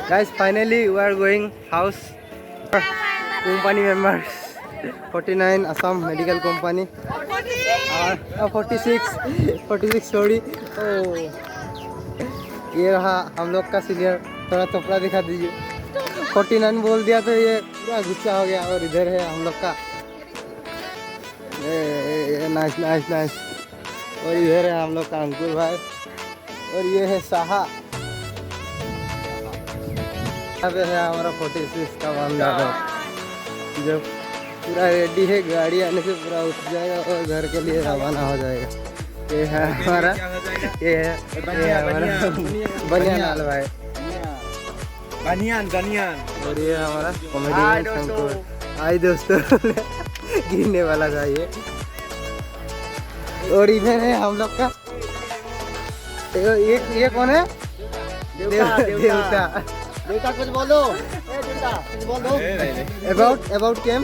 Guys, finally we are going house. Company members. 49 Assam Medical Company. 46 sorry. Oh, ये रहा हम लोग का सीनियर. थोड़ा कपड़ा दिखा दीजिए. 49 बोल दिया तो ये पूरा गुस्सा हो गया. और इधर है हम लोग का. Nice nice nice. और इधर है हम लोग का अंकुर भाई. और ये है साहा. यहाँ पे है हमारा 46 का वन जादव जो पूरा रेडी है. गाड़ी आने से पूरा उठ जाएगा और घर के लिए रवाना हो जाएगा. ये है हमारा बनियान लाल भाई. बनियान. और ये हमारा कॉमेडियन शंकर. आई दोस्तों गिरने वाला था ये. और इधर है हम लोग का ये कौन है? देवता कुछ बोलो. देवता कुछ बोलो about cam.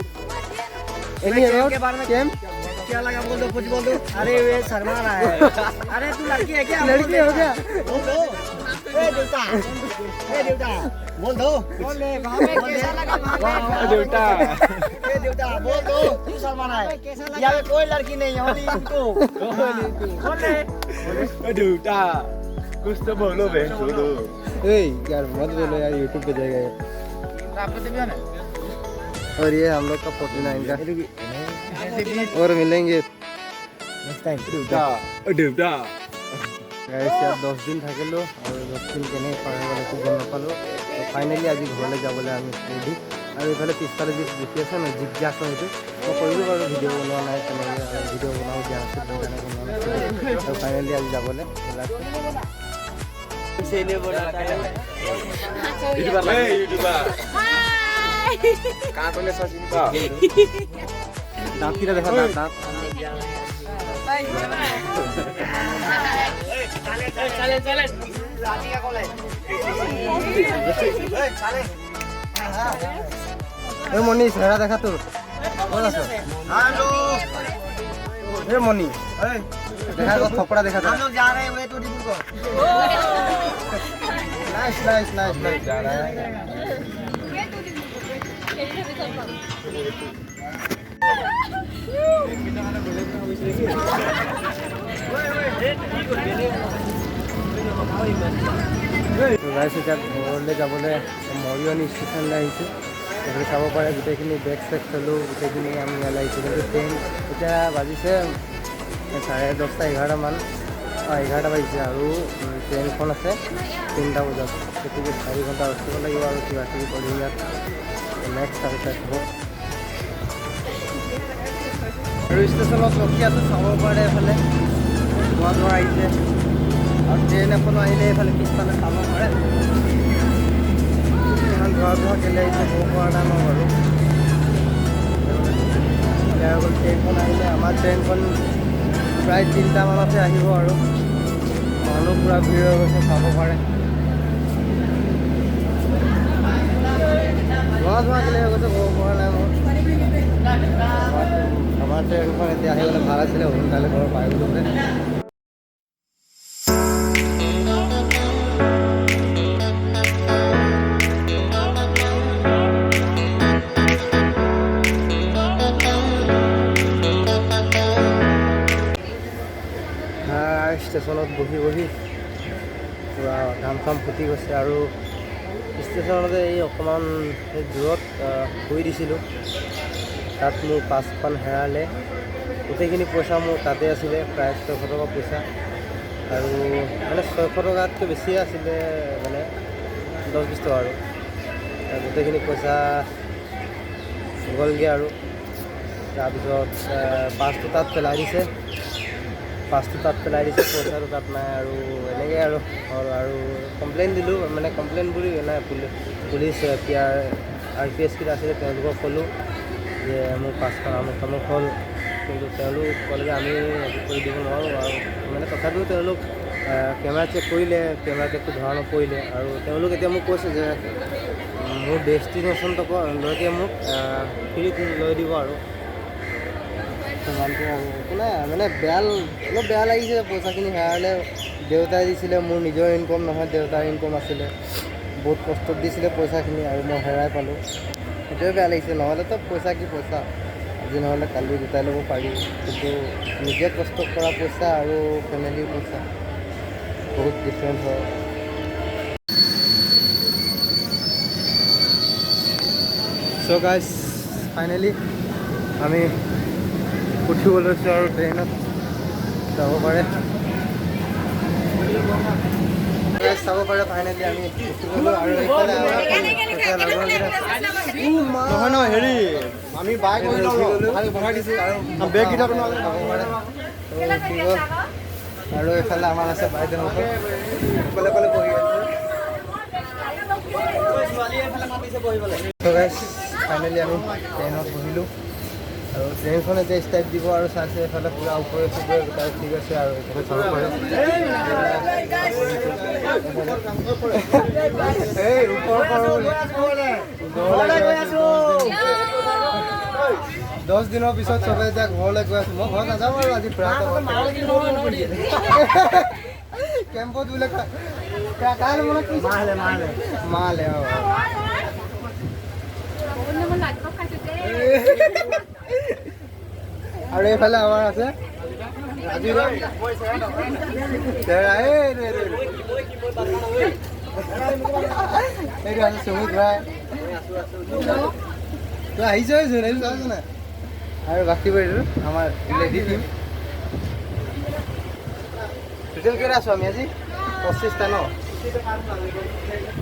Any about cam क्या लगा बोल दो. कुछ बोल दो. अरे वे शर्मा रहा है. अरे तू लड़की है क्या? लड़की हो गया. बोल दो. देवता बोल दो. बोल ले वहां पे कैसा लगा. देवता बोल दो. तू शर्मा रहा है. यहाँ पे कोई लड़की नहीं है. ओनली तू. बोल ले देवता कुछ तो बोलो बे. बोलो यार मत बोलो यार. यूट्यूब पे जाएगा. और ये हम लोग का 49 का. और मिलेंगे नेक्स्ट टाइम. गाइस यार 10 दिन থাকিলো और 10 दिन কেনে পাৰ গলে খুব গম নাপালো. তো ফাইনালি আজি ঘৰলৈ যাবলৈ আমি ৰেডি. আৰু এইফালে পিছফালে যি দেখি আছে ন জিগজাক হয়তো মই কৰিলোঁ বাৰু. ভিডিঅ' বনোৱা নাই তেনেকৈ. ভিডিঅ' বনাব দিয়া নাছিল সেইকাৰণে বনোৱা নাছিল. আৰু ফাইনালি আজি যাবলৈ ওলাইছোঁ. দাঁতকেইটা দেখা. দাঁত মনি চেহেৰা দেখা তোৰ. ক'ত আছ? মনি দেখা থপৰা দেখা. नाइस नाइस नाइस नाइस जा रहा है. গাইছ এতিয়া ঘৰলৈ যাবলৈ মৰিয়নি ষ্টেচনলৈ আহিছোঁ. এইফালে চাব পাৰে গোটেইখিনি বেগ চেগ থলোঁ. গোটেইখিনি আমি ইয়ালৈ আহিছোঁ. কিন্তু ট্ৰেইন এতিয়া বাজিছে 10:30 11মান. 11টা বাজিছে আৰু ট্ৰেইনখন আছে 3টা বজাত. গতিকে 4 ঘণ্টা ৰখিব লাগিব আৰু কিবা কিবি কৰি ইয়াত নেক্সট তাৰপিছত হ'ব. আৰু ষ্টেচনত ৰখি আছোঁ. চাব পাৰে এইফালে ধোঁৱা আহিছে. আৰু ট্ৰেইন এখনো আহিলে এইফালে পিছফালে চাব পাৰে. ইমান ধোঁৱা কেলে আহিছে ক'ব পৰা নাই মই বাৰু. এতিয়া অকল ট্ৰেইনখন আহিলে আমাৰ ট্ৰেইনখন প্ৰায় 3টা মানতে আহিব. আৰু মানুহ পুৰা ভিৰ হৈ গৈছে চাব পাৰে. ধোঁৱা কেলে হৈ গৈছে ক'ব পৰা নাই মই. আমাৰ ট্ৰেইনখন এতিয়া আহিবলৈ ভাল আছিলে. সোনকালে ঘৰ পাই গ'লোগে. ষ্টেচনত বহি পূৰা ঘাম চাম ফুটি গৈছে. আৰু ষ্টেচনতে এই অকণমান দূৰত শুই দিছিলোঁ. তাত মোৰ পাছখন হেৰালে. গোটেইখিনি পইচা মোৰ তাতে আছিলে. প্ৰায় 600 টকা পইচা. আৰু মানে 600 টকাতকৈ বেছিয়ে আছিলে. মানে 10-20 টকা. আৰু গোটেইখিনি পইচা গ'লগৈ. আৰু তাৰপিছত পাছটো তাত পেলাই দিছে. পইচাটো তাত নাই. আৰু এনেকৈ আৰু কমপ্লেইন দিলোঁ. মানে কমপ্লেইন বুলি নাই পুলিচ RPS কেইটা আছিলে তেওঁলোকক ক'লোঁ যে মোৰ পাছখন আমুক হ'ল. কিন্তু তেওঁলোক ক'লে যে আমি একো কৰি দিব নোৱাৰোঁ. আৰু মানে তথাপিও তেওঁলোক কেমেৰা চেক কৰিলে. কেমেৰা চেকটো ধৰা নপৰিলে. আৰু তেওঁলোক এতিয়া মোক কৈছে যে মোৰ ডেষ্টিনেশ্যনলৈকে মোক ফ্ৰীত লৈ দিব. আৰু সিমানটো আৰু একো নাই. মানে অলপ বেয়া লাগিছে পইচাখিনি হেৰালে. দেউতাই দিছিলে. মোৰ নিজৰ ইনকম নহয়, দেউতাৰ ইনকম আছিলে. বহুত কষ্টত দিছিলে পইচাখিনি আৰু মই হেৰাই পালোঁ, সেইটোৱে বেয়া লাগিছে। নহ'লেতো পইচা কি পইচা, আজি নহ'লে কালি গোটাই ল'ব পাৰি, কিন্তু নিজে কষ্ট কৰা পইচা আৰু ফেমিলিৰ পইচা বহুত ডিফাৰেণ্ট হয়। চ' গাইজ ফাইনেলি আমি উঠিব লৈছোঁ আৰু ট্ৰেইনত যাব পাৰে, চাব পাৰে। ফাইনেলি আমি উঠি গ'লোঁ আৰু এইফালে নহয় নহয় হেৰি আমি বাইক বঢ়াই দিছোঁ বেগকেইটা চাব পাৰে উঠি গ'ল। আৰু এইফালে আমাৰ আছে বাইদেউসকল অকলে অকলে বহি আছে। ফাইনেলি আমি ট্ৰেইনত বহিলোঁ আৰু ট্ৰেইনখন এতিয়া ষ্টাৰ্ট দিব আৰু চাইছে এইফালে পূৰা ওপৰে চুপৰে গোটাই ঠিক আছে আৰু এইফালে চাব পাৰে। এই ওপৰ 10 দিনৰ পিছত চবে এতিয়া ঘৰলৈ গৈ আছোঁ। মই ঘৰত নাযাওঁ আৰু আজি কেম্পত বোলে মালে আৰু এইফালে আমাৰ আছে সুমিত ভাই, তই আহিছ নাই? আৰু বাকী বাইদেউ আমাৰ লেডি টিম টোটেল কেইটা আছোঁ আমি আজি? 25টা ন?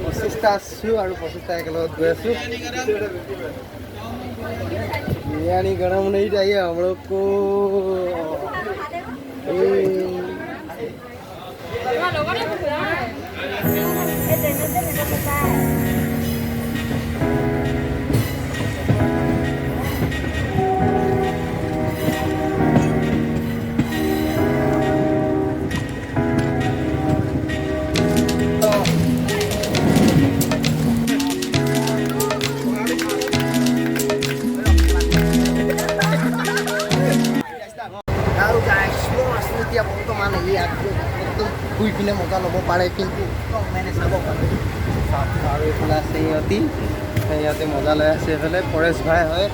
25টা আছোঁ আৰু 25টা একেলগত গৈ আছোঁ। बिरयानी गरम नहीं चाहिए हम लोग को। এতিয়া বৰ্তমান একদম শুই পিনে মজা ল'ব পাৰে, কিন্তু মানে চাব পাৰে। আৰু এইফালে আছে সিহঁতে মজা লৈ আছে। এইফালে পৰেশ ভাই হয়,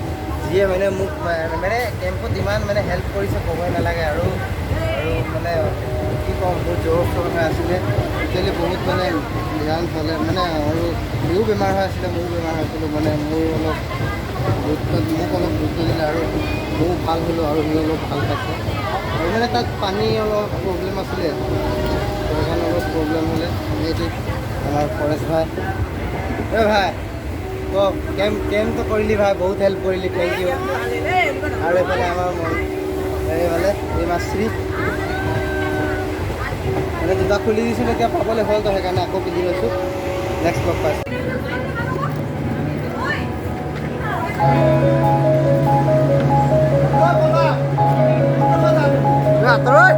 যিয়ে মানে মোক মানে কেম্পত ইমান মানে হেল্প কৰিছে ক'বই নালাগে। আৰু মানে কি ক'ম, বহুত জ্বৰ চৰ হৈ আছিলে একচুৱেলি, বহুত মানে ধ্যান থ'লে মানে। আৰু সিও বেমাৰ হৈ আছিলে, ময়ো বেমাৰ হৈছিলোঁ, মানে মোৰ অলপ মোক অলপ গুৰুত্ব দিলে আৰু ময়ো ভাল হ'লোঁ আৰু সি অলপ ভাল পাইছে। আৰু মানে তাত পানী অলপ প্ৰব্লেম আছিলে, সেইকাৰণে অলপ প্ৰব্লেম হ'লে। এইটো আমাৰ পৰেশ ভাই, ভাই কওক কেম্পটো কৰিলি ভাই, বহুত হেল্প কৰিলি, থেংক ইউ। আৰু এইফালে আমাৰ এইফালে এই মাছ্ৰী মানে জোতা খুলি দিছিলোঁ, এতিয়া পাবলৈ হ'ল, তো সেইকাৰণে আকৌ পিন্ধি লৈছোঁ। নেক্সট লগ পাইছোঁ। আঁতৰৈ